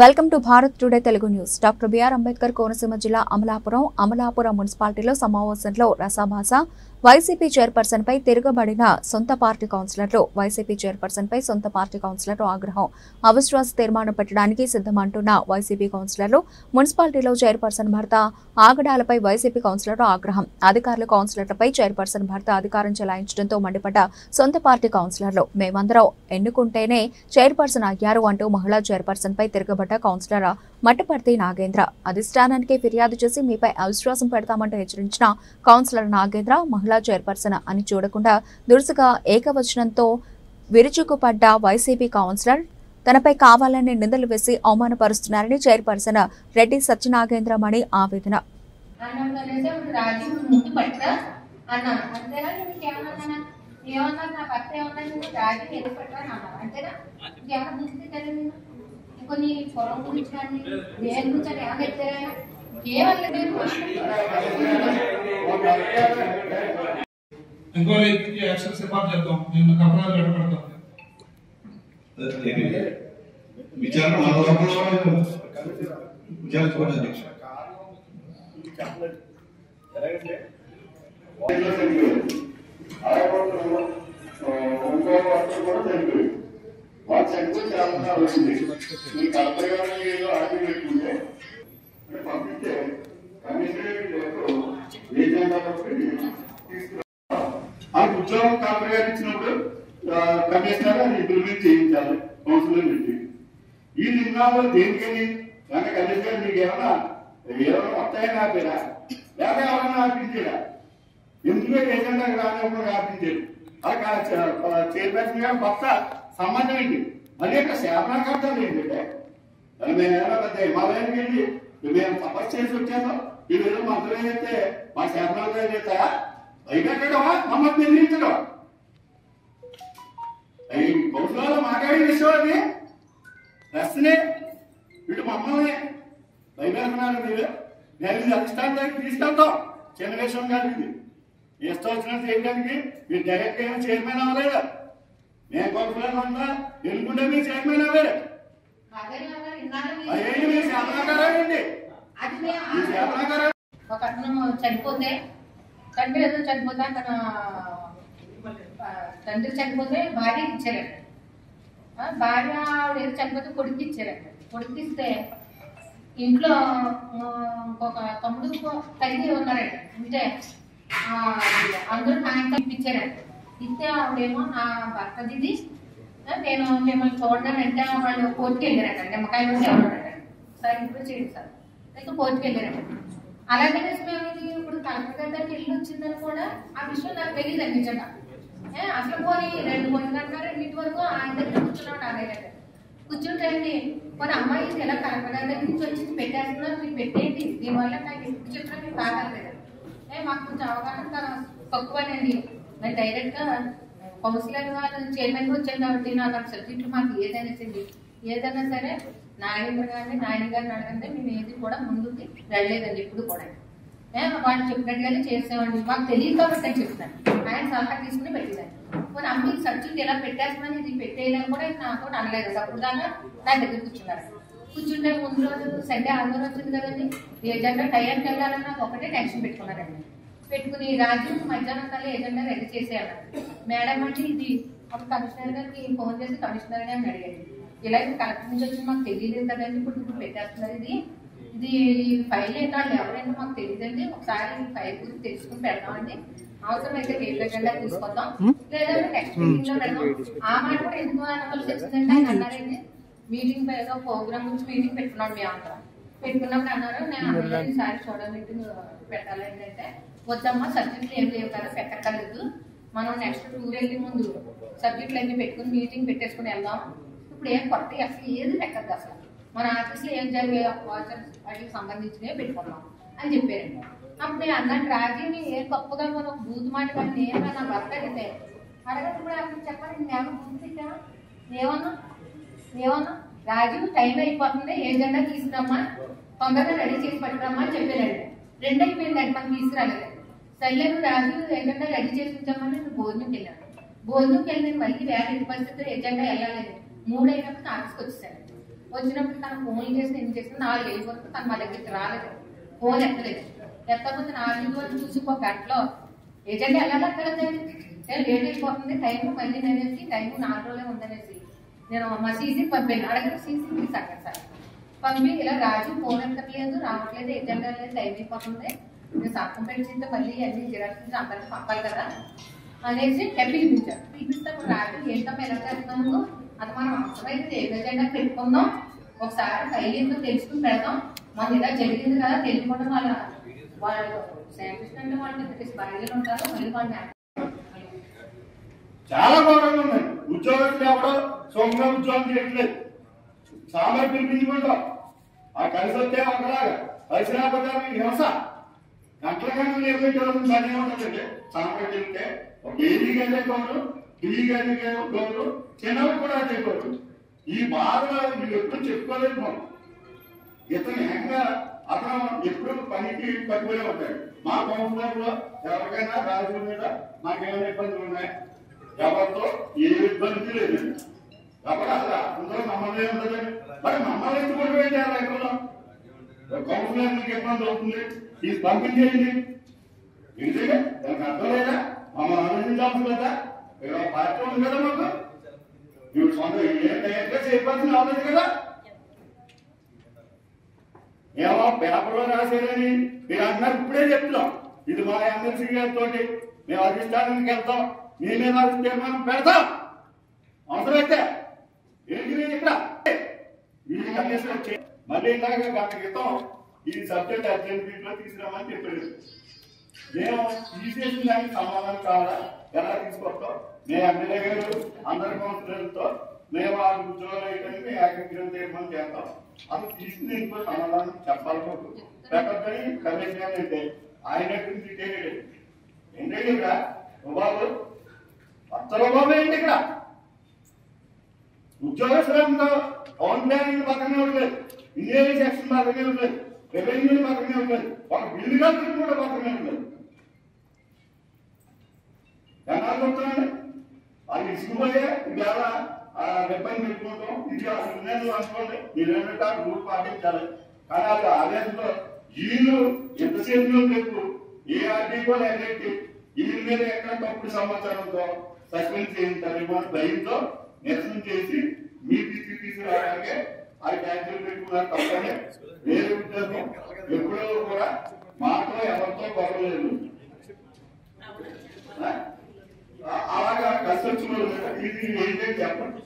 Welcome to Bharat today Telugu news. Doctor B R Ambedkar Konaseema జిల్లా అమలాపురం మున్సిపాలిటీలో సమావేశంలో రసాభాస వైసీపీ చైర్పర్సన్ పై తిరగబడిన సొంత పార్టీ కౌన్సిలర్లు. వైసీపీ చైర్పర్సన్ పై సొంత పార్టీ కౌన్సిలర్లు ఆగ్రహం. అవిశ్వాస తీర్మానం పెట్టడానికి సిద్ధమంటున్న వైసీపీ కౌన్సిలర్లు. మున్సిపాలిటీలో చైర్పర్సన్ భర్త ఆగడాలపై వైసీపీ కౌన్సిలర్లు ఆగ్రహం. అధికారులు కౌన్సిలర్లపై చైర్పర్సన్ భర్త అధికారం చెలాయించడంతో మండిపడ్డ సొంత పార్టీ కౌన్సిలర్లు. మేమందరం ఎన్నుకుంటేనే చైర్పర్సన్ అయ్యారు అంటూ మహిళా చైర్పర్సన్ పై తిరగబడ్డ కౌన్సిలర్ మట్టపర్తి నాగేంద్ర. అధిష్టానానికి ఫిర్యాదు చేసి మీపై అవిశ్వాసం పెడతామంటూ హెచ్చరించిన కౌన్సిలర్ నాగేంద్ర మహిళా చైర్పర్సన్ అని చూడకుండా దురుసుగా ఏకవచనంతో విరుచుకుపడ్డ వైసీపీ కౌన్సిలర్ తనపై కావాలని నిందలు వేసి అవమానపరుస్తున్నారని చైర్పర్సన్ రెడ్డి సత్యనాగేంద్రమణి ఆవేదన. కొన్ని పొలం గురించి కానీ దేని గురించి ఏమైనా పెట్టారా కేవలం ఇంకో వ్యక్తికి యాక్షన్ సిఫార్సు చేద్దాం. నేను కపరాలు పెట్టబడతాం. ఉద్యోగం కలెక్టర్ గారు ఇచ్చినప్పుడు కమిషనర్ అది ఇంప్లిమెంట్ చేయించాలి కౌన్సిలర్ పెట్టి. ఈ నిర్ణయాలు దేనికని అంటే కమిషనర్ గారు మీకు ఏమైనా వస్తాయని ఆపేరా లేదా ఎవరైనా ఆపించారా? ఎందుకంటే ఏజెండా రానప్పుడు ఆపించారు. అలా చైర్పర్సన్ గారు కొత్త సంబంధం ఏంటి? మరి ఇక్కడ సేవనా కర్తలు ఏంటంటే మేము ఏమైనా పెద్ద హిమాలయానికి వెళ్ళి మేము తపస్సు చేసి వచ్చాము. ఈ రోజు మంత్రులు అయితే మా సేవనాలు చేస్తాయా? భయపెట్టడమా మమ్మల్ని బెదిరించడం? కౌన్సిలర్లో మాట్లాడే విషయం అది ప్రశ్నే. వీటి మమ్మల్ని భయపెడుతున్నారు మీరు. నేను ఇది అధిష్టానానికి తీసుకెళ్తాం. చిన్న విషయం కాదు ఇది. ఇష్టం వచ్చినట్టు చేయడానికి మీరు డైరెక్ట్ గా చైర్మన్ అవ్వలేదు. నేను కౌన్సిలర్ ఉన్నా ఎన్నుకుంటే మీరు చైర్మన్ అవ్వలేదు. మీరు సేవనాకారండి. ఒక అతను చనిపోతే తండ్రి ఏదో చనిపోతే అతను తండ్రి చనిపోతే భార్య ఇచ్చారంట. భార్య ఏదో చనిపోతే కొడుకు ఇచ్చారంట. కొడుకు ఇస్తే ఇంట్లో ఇంకొక తమ్ముడు ఖైదీ ఉన్నారంట. అంటే అందరూ సాయంత్రం ఇప్పించారంట. ఇస్తే ఆవిడేమో నా భర్తది నేను మిమ్మల్ని చూడడానంటే వాళ్ళు కోర్టుకి వెళ్ళారంట. నిమ్మకాయలు ఎవరంట సరే ఇప్పుడు చేయండి సార్ అయితే కోర్టుకి వెళ్ళారంట. అలాగే మేము ఇప్పుడు కలెక్టర్ దగ్గరికి వెళ్ళి వచ్చిందని కూడా ఆ విషయం నాకు తెలియదు నిజంగా. అసలు పోనీ 2 గంటల 2 వరకు ఆయన దగ్గర కూర్చున్నాడు. ఆ దగ్గర కూర్చుంటే కొన్ని అమ్మాయి ఇలా కలెక్టర్ గారి దగ్గర నుంచి వచ్చి పెట్టేస్తున్నారు, మీరు పెట్టేయండి, దీనివల్ల నాకు ఎప్పుడు చెప్పినా మీకు కాగలేదు. మాకు కొంచెం అవగాహన తక్కువనండి. నేను డైరెక్ట్ గా కౌన్సిలర్ గారు చైర్మన్ గా వచ్చాను కాబట్టి నాకు సబ్జెక్టులు మాకు ఏదైనా సరే నాగేంద్ర గారిని నాయన గారిని అడగండి. మేము ఏది కూడా ముందుకి వెళ్ళలేదండి ఎప్పుడు కూడా. వాళ్ళు చెప్పినట్టుగానే చేసేవాడిని. మాకు తెలియదు కాబట్టి అని చెప్తున్నాను. ఆయన సలహా తీసుకుని పెట్టేదాన్ని. కొన్ని అమ్మ ఈ సబ్జెక్ట్ ఎలా పెట్టేస్తున్నాను ఇది పెట్టేయాలని కూడా నాతో అనలేదు. అప్పుడు దాకా నా దగ్గర కూర్చున్నారు. కూర్చుంటే ముందు రోజు సండే ఆదివారం వచ్చింది కదండి. ఏజెండా టైంకి వెళ్ళాలని నాకు ఒకటే టెన్షన్ పెట్టుకున్నారండి. పెట్టుకుని రాజు మధ్యాహ్నం కల్లా ఏజెండా రెడీ చేసేయాలన్నారు. మేడం అంటే ఇది అప్పుడు కమిషనర్ గారికి ఫోన్ చేసి కమిషనర్ గారిని అడిగాడు. ఇలా కలెక్టర్ నుంచి వచ్చి మాకు తెలియలేదు కదండి, ఇప్పుడు పెట్టేస్తున్నారు. ఇది ఫైల్ ఏంటో వాళ్ళు ఎవరైనా మాకు తెలియదండి. ఒకసారి ఫైల్ గురించి తెలుసుకుని పెడదామండి. అవసరం అయితే రేపు తీసుకొద్దాం లేదంటే నెక్స్ట్ మీటింగ్ లో పెడదాం. ఆ మాట కూడా ఎందుకు అనవలసి వచ్చిందంటే ఆయన అన్నారండి. మీటింగ్ ఏదో ప్రోగ్రామ్ గురించి మీటింగ్ పెట్టుకున్నాం. మేము అందరం పెట్టుకున్నప్పుడు అన్నారు నేను ఈసారి చూడ మీటింగ్ పెట్టాలండి. అంటే వద్దమ్మా సబ్జెక్టులు ఏం లేవు కదా పెట్టక్కర్లేదు. మనం నెక్స్ట్ టూర్ వెళ్ళే ముందు సబ్జెక్టులు అన్ని పెట్టుకుని మీటింగ్ పెట్టేసుకుని వెళ్దాం. ఇప్పుడు ఏం కొత్త అసలు ఏది పెట్టద్దు. అసలు మన ఆఫీస్లో ఏం జరిగే వాటికి సంబంధించినవి పెట్టుకున్నాం అని చెప్పారండి. అప్పుడు నేను అన్నట్టు రాజీని ఏ గొప్పగా మనం ఒక బూత్ మాట కానీ ఏమైనా భర్త అడిగితే అడగదు కూడా అప్పుడు చెప్పండి. నేను బూత్ పెట్టా ఏమన్నా రాజు టైం అయిపోతుంది, ఏజెండా తీసుకురమ్మా, తొందరగా రెడీ చేసి పట్టుకురమ్మా అని చెప్పారండి. 2 అయిపోయిందండి, మనం తీసుకురాలేదు. సర్లేదు రాజు ఏజెండా రెడీ చేసి ఉంచామని నేను భోజనంకి వెళ్ళాను. భోజనంకి వెళ్ళి మళ్ళీ వేరే పరిస్థితుల్లో ఏజెండా వెళ్ళాలని 3 అయినప్పుడు ఆఫీస్కి వచ్చేసాను. వచ్చినప్పుడు తను ఫోన్ చేసి ఏం చేసిన 4 ఏళ్ళ వరకు తను మా దగ్గరికి రాలేదు, ఫోన్ ఎత్తలేదు. ఎత్తకపోతే 4 వరకు చూసి ఒక గంటలో ఏజెంట్ వెళ్ళాలి కదండి, లేట్ అయిపోతుంది టైం, మళ్ళీ నేనేసి టైం 4 రోజులే ఉందనేసి నేను మా సీసీకి పంపాను. అడగదు సీసీ తీసాను సార్ పంపి ఇలా రాజు ఫోన్ ఎత్తట్లేదు, రావట్లేదు, ఏజెంట్ వెళ్ళలేదు, టైం అయిపోతుంది, నేను సంతకం పెట్టింటే మళ్ళీ అన్ని జిరాక్స్ అందరికి పంపాలి కదా అనేసి పిలిపించారు. పిలిపిస్తే రాజు ఏంటమ్మా ఎలా చేస్తున్నాము, అది మనం అవసరమైతే ఏ ఏజెండా పెట్టుకుందాం, ఒకసారి ఫైల్ ఏంటో తెలుసుకుని పెడదాం, మనం ఇలా జరిగింది కదా తెలియకుండా వాళ్ళు సైంటిస్ట్ అంటే వాళ్ళు భార్యలు ఉంటారు, మళ్ళీ వాళ్ళు చాలా గౌరవంగా ఉన్నాయి. ఉద్యోగస్తులు ఎవడో సొంతంగా ఉద్యోగం చేయట్లేదు, సామాన్య పిలిపించుకుంటాం. ఆ కలిసి వస్తే ఒకలాగా కలిసి రాకపోతే హింస గంటల గంటలు నిర్మించవలసిన పని ఏముంటుందంటే సామాన్య చెప్తే ఒక ఏజీ గంటే గౌరవం, టీవీ గంటే గౌరవం, చిన్నవి కూడా చెప్పారు. ఈ బాధలో మీరు ఎప్పుడు చెప్పుకోలేదు. మనం ఇతను ఏకంగా అతను ఎప్పుడు పనికి పట్టుకునే ఉంటాడు. మా కౌన్సిలర్లో ఎవరికైనా రాజుల మీద మాకేమైనా ఇబ్బందులు ఉన్నాయి, ఎవరితో ఏ ఇబ్బంది లేదు కాబట్టి అసలు అందరూ మమ్మల్ని ఉంటుందండి. మరి మమ్మల్ని ఎత్తుకుంటూ వెళ్ళారు ఎక్కడో కౌన్సిలర్ మీకు ఇబ్బంది అవుతుంది, ఇది పంపించేయండి. ఎందుకంటే దానికి అర్థం లేదా, మమ్మల్ని ఆలోచించాల్సి లేదా, పార్టీ ఉంది కదా మాకు, మీరు సొంత ఏంటంటే చేయవలసిన ఆలోచన కదా. ఏమో పేపర్లో రాసేదని మీరు అంటున్నారు, ఇప్పుడే చెప్తున్నాం. ఇది మా ఎమ్మెల్సీ గారితో మేము అధిష్టానానికి వెళ్తాం, మేమే తీర్మానం పెడతాం అవసరమైతే. ఏంటి ఇక్కడ ఈ కమిషన్ మళ్ళీ ఇందాక గంట క్రితం ఈ సబ్జెక్ట్ అర్జెంట్ తీసుకురామని చెప్పారు. మేము తీసేసిన దానికి సమాధానం కావాలా, ఎలా తీసుకొస్తాం, మేము ఎమ్మెల్యే గారు అందరి కౌన్సిలర్లతో మేము ఆ ఉద్యోగాలు వేయడానికి ఏకగ్రీవం తీర్మానం చేస్తాం. అది తీసుకుని ఇంకో సమాధానం చెప్పాలి. పెట్టద్దని కమిషన్ అంటే ఆయన ఏంటంటే ఇక్కడ బాబు అత్తరబాబు ఏంటి ఇక్కడ ఉద్యోగస్తులంతా పవన్ ప్లానింగ్ పక్కనే ఉండలేదు, ఇంజనీరింగ్ సెక్షన్ పక్కనే ఉండలేదు, రెవెన్యూ పక్కనే ఉండలేదు, ఒక బిల్లు కట్టుకుని కూడా పక్కనే ఉండలేదు. జనాలు చెప్తున్నాను వాళ్ళు ఇసుకుపోయే ఇవాళ ఇబ్బంది పెట్టుకుంటాం, ఇది నేను అనుకోండి మీరు ఏంటంటే రూల్ పాటించాలి. కానీ వాళ్ళు ఆదేశంలో వీళ్ళు ఎంతసేపు రేపు ఏ ఆర్టీకో లేకపోతే వీళ్ళ మీద ఎక్కడ తప్పుడు సమాచారంతో సస్పెండ్ చేయించారు భయంతో నిరసన చేసి మీ తీసుకురావడానికి ఆ క్యాన్సిల్ పెట్టుకున్నారు తప్పనే. వేరే ఉద్యోగం ఎప్పుడో కూడా మాతో ఎవరితో గొడవలేదు, అలాగా కలిసి వచ్చిన ఇది ఏంటంటే చెప్పండి.